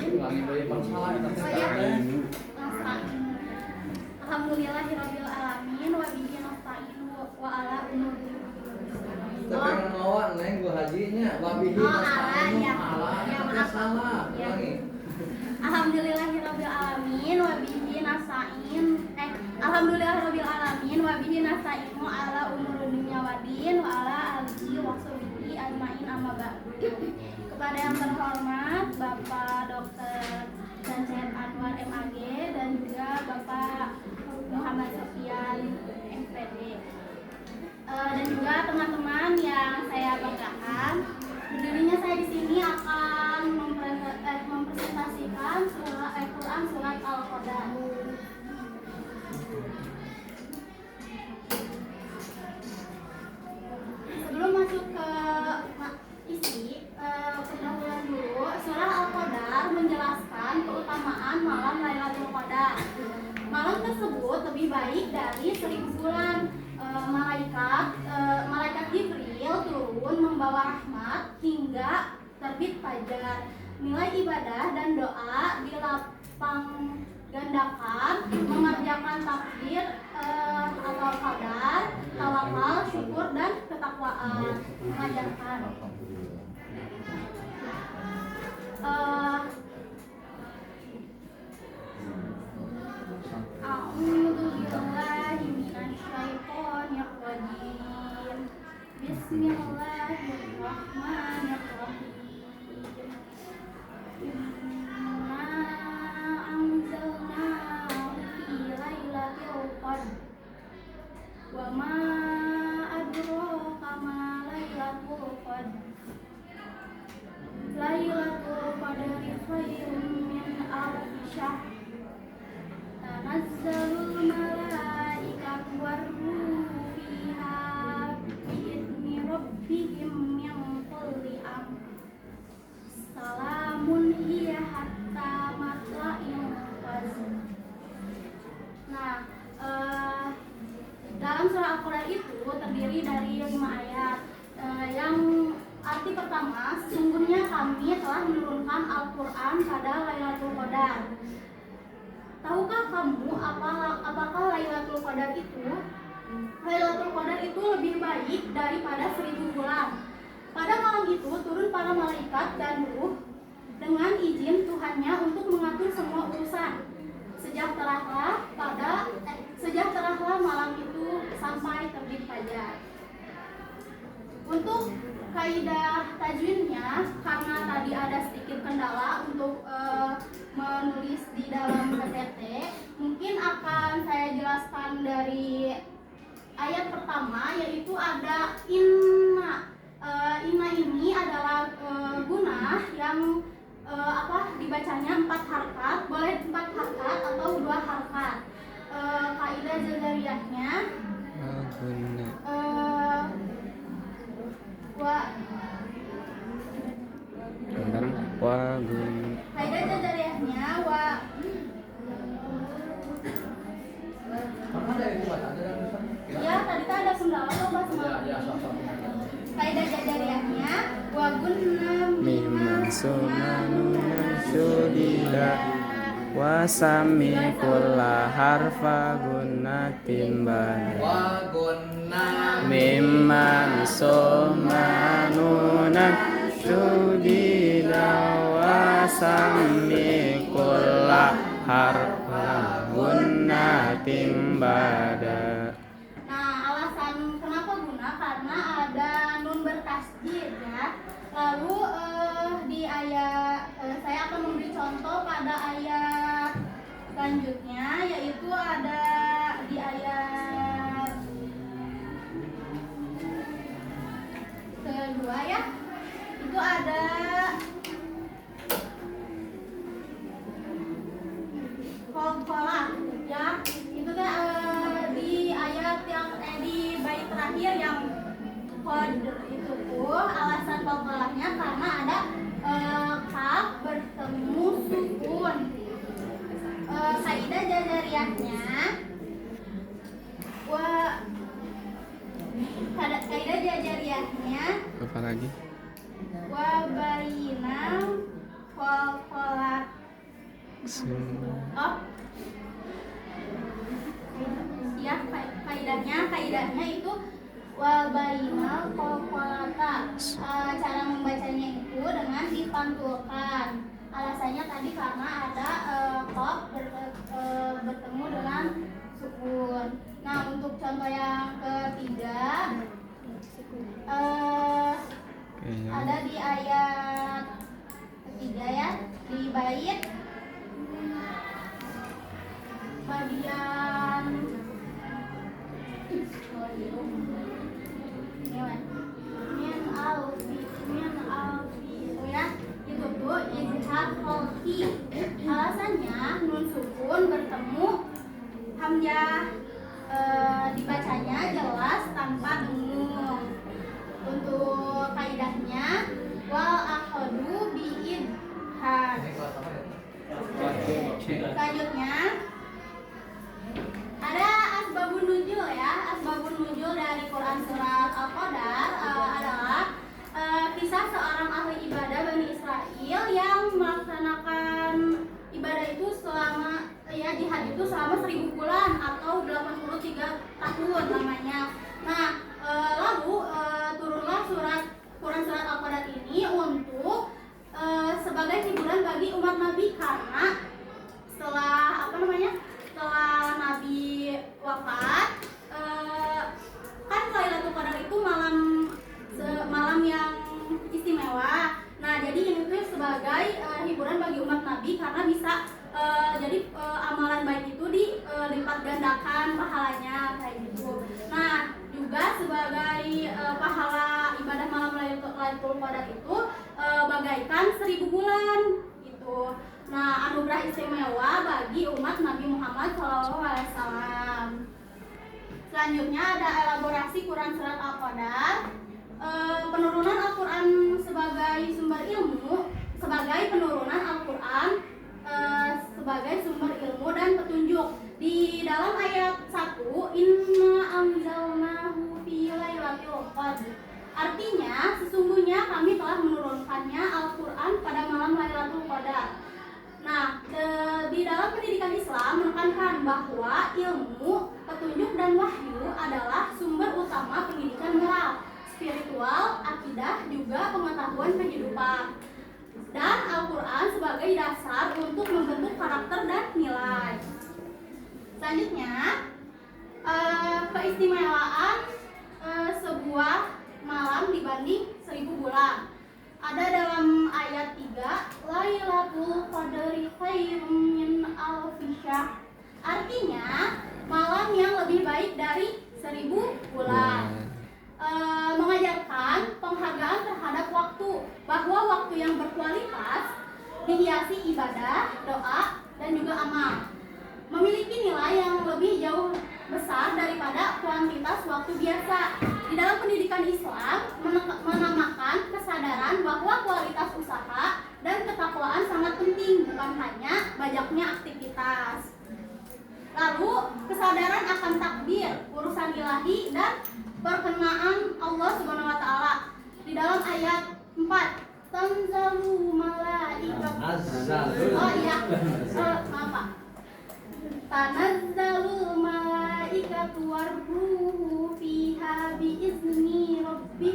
Ulangi deui masalah eta teh. Alhamdulillahirabbil alamin wa bihi nasta'in wa ala umuri. Tapi ngelawan neng gua hajinya wa bihi nasta'in ala eta salah. Ulangi. Alhamdulillahirabbil alamin wa bihi nasta'in Alhamdulillahirabbil alamin wa bihi nasta'in ala umuri dunya waddin wa ala alihi wa sahbihi ajmain amma ba'du. Kepada yang terhormat Bapak Dr. Zancet Anwar MAG dan juga Bapak Muhammad Sofian MPD dan juga teman-teman yang saya banggakan, berdirinya saya di sini akan mempresentasikan Quran surat Al-Qadar. Sebelum masuk ke isi pendahuluan dulu, surah Al-Qadar menjelaskan keutamaan malam Lailatul Qadar. Malam tersebut lebih baik dari 1000 bulan. Malaikat Jibril turun membawa rahmat hingga terbit fajar. Nilai ibadah dan doa dilapang gandakan, mengerjakan takbir atau qadar, tawakal, syukur dan ketakwaan. Mengajarkan A'udzubillahi minasyaitonir rajim. Bismillahirrahmanirrahim. Inna anzalnahu fi lailatul qadr. Wa ma adraka ma lailatul qadr. Lailatul qadri khairun min alfi syahr. Tanazzalul malaikatu war-ruhu fiha bi'izni rabbihim min kulli amr. Salamun hiya hatta matla'il fajr. Nah, dalam surah Al-Qadar itu terdiri dari 5 ayat. Yang arti pertama, sesungguhnya kami telah menurunkan Al-Quran pada Lailatul Qadar. Tahukah kamu apakah Lailatul Qadar itu? Lailatul Qadar itu lebih baik daripada 1000 bulan. Pada malam itu turun para malaikat dan ruh dengan izin Tuhannya untuk mengatur semua urusan. Sejahteralah malam itu sampai terbit fajar. Untuk kaidah tajwidnya, karena tadi ada sedikit kendala untuk menulis di dalam PPT, mungkin akan saya jelaskan dari ayat pertama, yaitu ada inna. Inna ini adalah gunah yang dibacanya 4 harkat, boleh 4 harkat atau 2 harkat. Kaidah jajariyahnya kaidah jajariyahnya ya tadi kan ada kendala loh Mas. Kaidah jajariyahnya wa gunna mimman sumanuna syudida wa sami kulla harfa gunnatin bana Wa gunna mimman sumanuna syudida wa sami kulla harfa gunnatin bada. Nah, alasan kenapa guna karena ada nun bertasydid ya. Lalu di ayat saya akan memberi contoh pada ayat selanjutnya, yaitu ada di ayat kedua ya. Itu ada kolkolah ya. Itu kan di ayat yang di bait terakhir yang qadr itu tuh alasan kolkolahnya karena ada kaf bertemu sukun. Kaidah Oh, ya kaidahnya itu wabainal qalqalata. Cara membacanya itu dengan dipantulkan. Alasannya tadi karena ada qaf bertemu dengan sukun. Nah, untuk contoh yang ketiga ada di ayat ketiga ya, di bait bagian ya, itu tuh izhar kholqi. Alasannya nun sukun bertemu hamzah, dibacanya jelas tanpa dengung. Untuk kaidahnya wal akhadu bi'idhar. Selanjutnya ada asbabun nuzul ya. Asbabun nuzul dari Quran surat Al-Qadar adalah kisah seorang ahli ibadah Bani Israel yang melaksanakan ibadah itu selama jihad itu selama 1000 bulan atau 83 tahun lamanya. Nah, lalu turunlah Quran surat Al-Qadar ini untuk sebagai hiburan bagi umat Nabi, karena setelah Nabi wafat, kan Lailatul Qadar itu malam yang istimewa. Nah, jadi ini tuh sebagai hiburan bagi umat Nabi karena bisa amalan baik itu dilipat gandakan pahalanya kayak gitu. Nah, juga sebagai pahala ibadah malam Lailatul Qadar itu bagaikan 1000 bulan gitu. Nah, anugerah istimewa bagi umat Nabi Muhammad SAW. Selanjutnya ada elaborasi Quran surat Al-Qadar. Penurunan Al-Quran sebagai sumber ilmu, sebagai penurunan Al-Quran sebagai sumber ilmu dan petunjuk. Di dalam ayat 1, inna anzalnahu fi lailatul qadr. Artinya, sesungguhnya kami telah menurunkannya Al-Quran pada malam Lailatul Qadar. Nah, di dalam pendidikan Islam menekankan bahwa ilmu, petunjuk, dan wahyu adalah sumber utama pendidikan moral, spiritual, akidah, juga pengetahuan kehidupan. Dan Al-Quran sebagai dasar untuk membentuk karakter dan nilai. Selanjutnya, keistimewaan sebuah malam dibanding 1000 bulan. Ada dalam ayat 3, Lailatul Qadri khairum min alfi syahr. Artinya, malam yang lebih baik dari 1000 bulan. Mengajarkan penghargaan terhadap waktu, bahwa waktu yang berkualitas dihiasi ibadah, doa, dan juga amal, memiliki nilai yang lebih jauh besar daripada kuantitas waktu biasa. Di dalam pendidikan Islam menamakan kesadaran bahwa kualitas usaha dan ketakwaan sangat penting, bukan hanya banyaknya aktivitas. Lalu kesadaran akan takdir, urusan ilahi, dan perkenaan Allah Subhanahu wa taala. Di dalam ayat 4, tanzalu malaikatu. Oh iya. Maaf Pak. Tanazzalul malaikatu warruhu fiha biizni rabbihim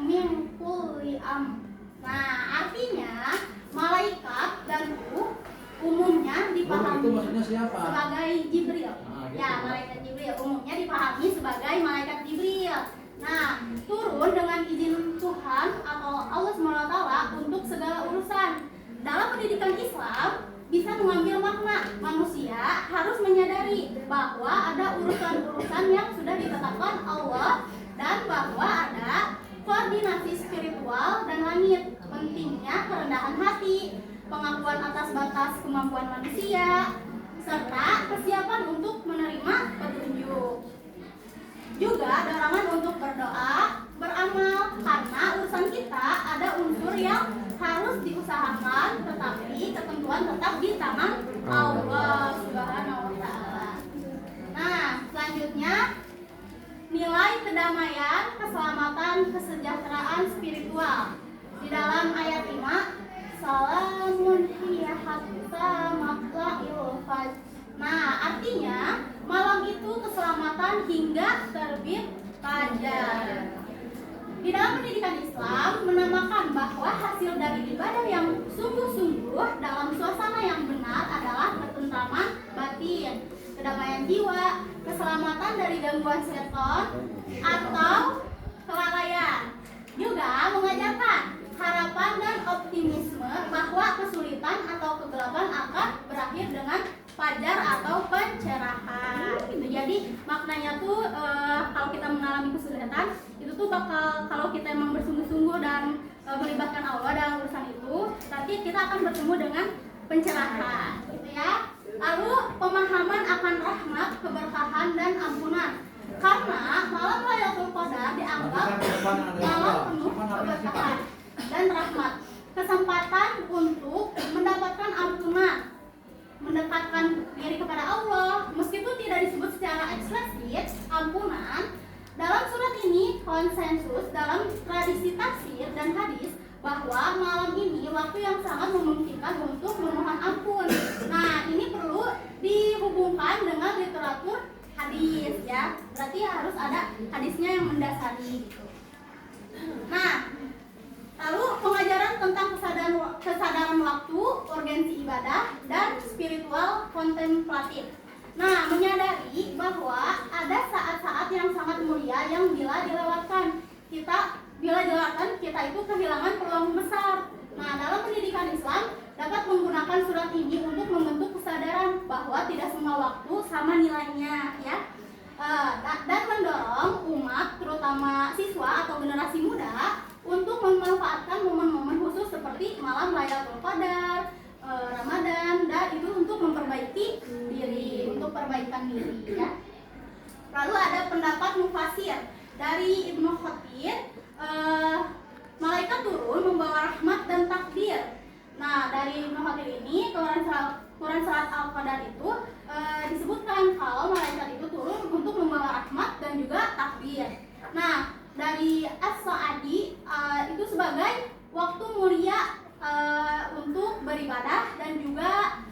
min kulli amr. Nah, artinya malaikat dan ruh umumnya dipahami itu maksudnya siapa? Sebagai Jibril. Gitu. Ya, malaikat Jibril umumnya dipahami sebagai malaikat Jibril. Nah, turun dengan izin Tuhan atau Allah SWT untuk segala urusan. Dalam pendidikan Islam bisa mengambil makna manusia harus menyadari bahwa ada urusan-urusan yang sudah ditetapkan Allah dan bahwa ada koordinasi spiritual dan langit. Pentingnya kerendahan hati, pengakuan atas batas kemampuan manusia, serta kesiapan untuk menerima petunjuk. Juga dorongan untuk berdoa, beramal, karena urusan kita ada unsur yang harus diusahakan, tetapi ketentuan tetap di tangan Allah Subhanahu wa taala. Nah, selanjutnya nilai kedamaian, keselamatan, kesejahteraan spiritual. Di dalam ayat 5, salamun hiya hatta matla'il fajr. Nah, artinya malam itu keselamatan hingga terbit fajar. Di dalam pendidikan Islam menamakan bahwa hasil dari ibadah yang sungguh-sungguh dalam suasana yang benar adalah ketentraman batin, kedamaian jiwa, keselamatan dari gangguan setan atau kelalaian. Juga mengajarkan harapan dan optimisme bahwa kesulitan atau kegelapan akan berakhir dengan fajar atau pencerahan. Gitu. Jadi maknanya tuh kalau kita mengalami kesulitan itu tuh bakal, kalau kita emang bersungguh-sungguh dan melibatkan Allah dalam urusan itu, nanti kita akan bertemu dengan pencerahan, gitu ya. Lalu pemahaman akan rahmat, keberkahan dan ampunan. Karena malam Lailatul Qadar dianggap malam penuh keberkahan dan rahmat, kesempatan untuk mendapatkan ampunan, mendekatkan diri kepada Allah. Meskipun tidak disebut secara eksplisit ampunan, dalam surat ini konsensus dalam tradisi tafsir dan hadis bahwa malam ini waktu yang sangat memungkinkan untuk memohon ampun. Nah, ini perlu dihubungkan dengan literatur hadis ya. Berarti harus ada hadisnya yang mendasari gitu. Nah, lalu pengajaran tentang kesadaran waktu, urgensi ibadah, dan spiritual kontemplatif. Nah, menyadari bahwa ada saat-saat yang sangat mulia yang bila dilewatkan kita itu kehilangan peluang besar. Nah, dalam pendidikan Islam dapat menggunakan surat ini untuk membentuk kesadaran bahwa tidak semua waktu sama nilainya ya. Dan mendorong umat, terutama siswa atau generasi muda, untuk memanfaatkan momen-momen khusus seperti malam Lailatul Qadar, Ramadan, dan itu untuk memperbaiki diri, untuk perbaikan diri ya. Lalu ada pendapat mufasir dari Ibnu Katsir, malaikat turun membawa rahmat dan takdir. Nah, dari Ibnu Katsir ini Quran surat Al-Qadar itu disebutkan kalau malaikat itu turun untuk membawa rahmat dan juga takdir. Nah, dari As-Sa'adi itu sebagai waktu mulia untuk beribadah dan juga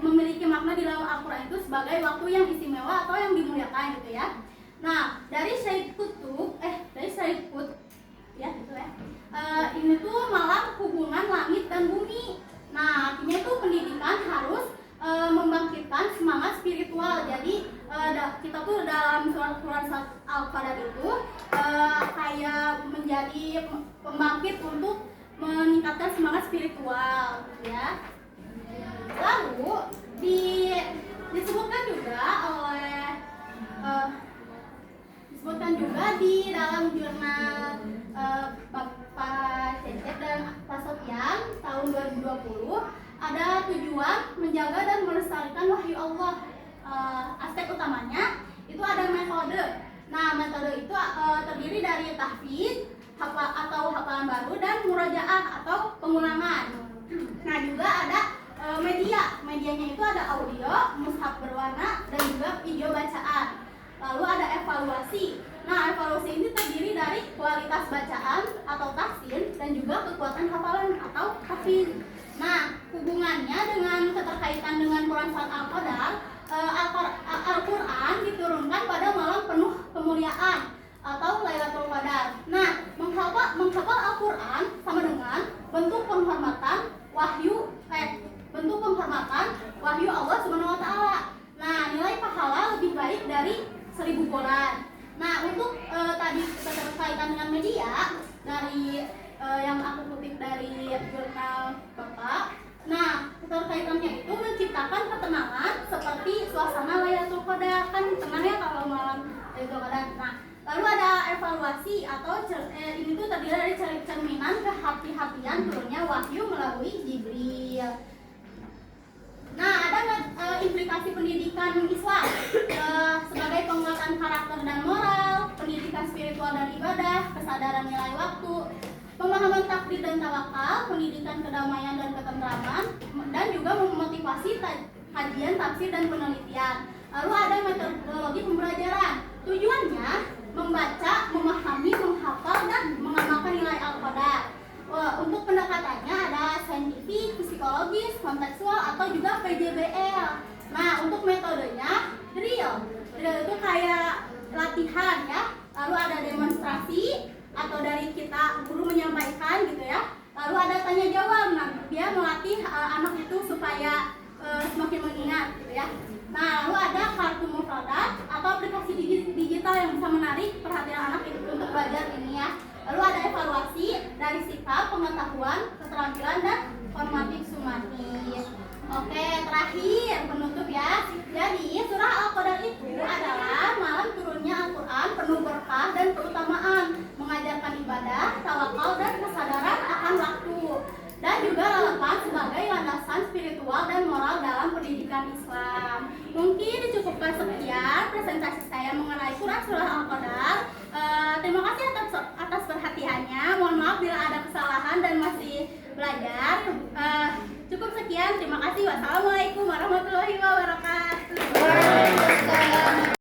memiliki makna di dalam Al-Quran itu sebagai waktu yang istimewa atau yang dimuliakan gitu ya. Nah, dari Syed Qutb ya gitu ya. Ini tuh malam hubungan langit dan bumi. Nah, artinya itu pendidikan harus membangkitkan semangat spiritual. Jadi kita tuh dalam surat Al-Qadar itu kayak menjadi pembangkit untuk meningkatkan semangat spiritual ya. Lalu disebutkan juga di dalam jurnal Pak Cecep dan Pak Sofyan tahun 2020 ada tujuan menjaga dan melestarikan wahyu Allah. Aspek utamanya itu ada metode. Nah, metode itu terdiri dari tahfidz atau hafalan baru dan murajaah atau pengulangan. Nah, juga ada medianya itu ada audio, mushaf berwarna, dan juga video bacaan. Lalu ada evaluasi. Nah, evaluasi ini terdiri dari kualitas bacaan atau tahsin dan juga kekuatan hafalan atau hafidz. Nah, hubungannya dengan keterkaitan dengan Quran surat Al-Qadar, Al-Quran diturunkan pada malam penuh kemuliaan atau Lailatul Qadar. Nah, menghafal Al-Quran sama dengan bentuk penghormatan wahyu Allah Subhanahu wa taala. Nah, nilai pahala lebih baik dari 1000 bulan. Nah, untuk tadi keterkaitan dengan media dari yang aku kutip dari jurnal Bapak. Nah, keterkaitannya itu menciptakan ketenangan seperti suasana Lailatul Qadar. Kan tenang ya kalau malam Lailatul Qadar. Nah, lalu ada evaluasi atau ini tuh terdiri dari cerminan kehati-hatian turunnya wahyu melalui Jibril. Nah, ada implikasi pendidikan Islam sebagai penguatan karakter dan moral, pendidikan spiritual dan ibadah, kesadaran nilai waktu, pemahaman takdir dan tawakal, pendidikan kedamaian dan ketentraman, dan juga memotivasi kajian, tafsir, dan penelitian. Lalu ada metodologi pembelajaran. Tujuannya membaca, memahami, menghafal, dan mengamalkan nilai Al-Qadar. latihan ya, lalu ada demonstrasi atau dari kita guru menyampaikan gitu ya, lalu ada tanya jawab. Nah, dia melatih anak itu supaya semakin mengingat gitu ya. Nah, lalu ada kartu mufradat atau aplikasi digital yang bisa menarik perhatian anak itu untuk belajar ini ya. Lalu ada evaluasi dari sikap, pengetahuan, keterampilan, dan formatif sumatif. Oke, terakhir penutup ya. Jadi surah Al-Qadar itu adalah malam turunnya Al-Quran penuh berkah dan keutamaan, mengajarkan ibadah, tawakal, dan kesadaran akan waktu, dan juga relevan sebagai landasan spiritual dan moral dalam pendidikan Islam. Mungkin dicukupkan sekian presentasi saya mengenai surah Al-Qadar. Terima kasih atas perhatiannya. Mohon maaf bila ada kesalahan dan masih belajar. Cukup sekian. Terima kasih. Wassalamualaikum warahmatullahi wabarakatuh.